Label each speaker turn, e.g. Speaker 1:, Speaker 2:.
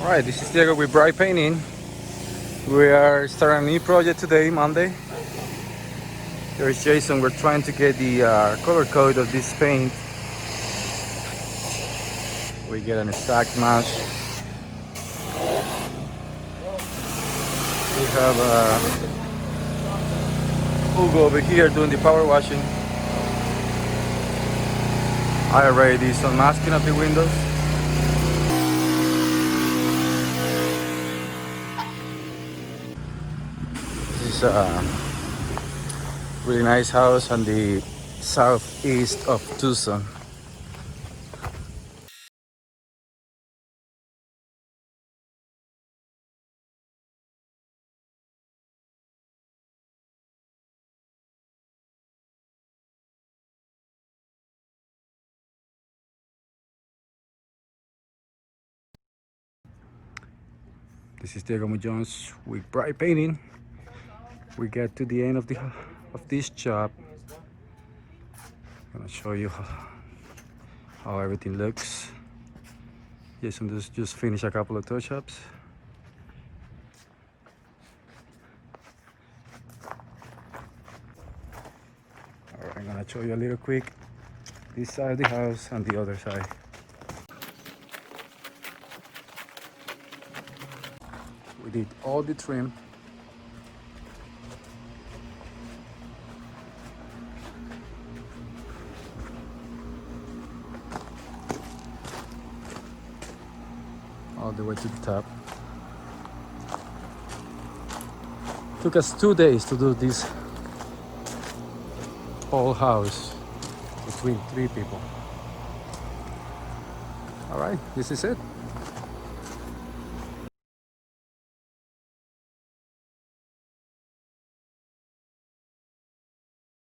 Speaker 1: Alright, this is Diego with Bright Painting. We are starting a new project today, Monday. There's Jason. We're trying to get the color code of this paint. We get an exact match. We have Hugo over here doing the power washing. I already did some masking of the windows. This is a really nice house on the southeast of Tucson. This is Diego Jones with Bright Painting. We get to the end of this job. I'm gonna show you how everything looks. Jason just finished a couple of touch-ups. Alright, I'm gonna show you a little quick this side of the house and the other side. We did all the trim. All the way to the top. Took us 2 days to do this whole house between 3 people. All right, this is it.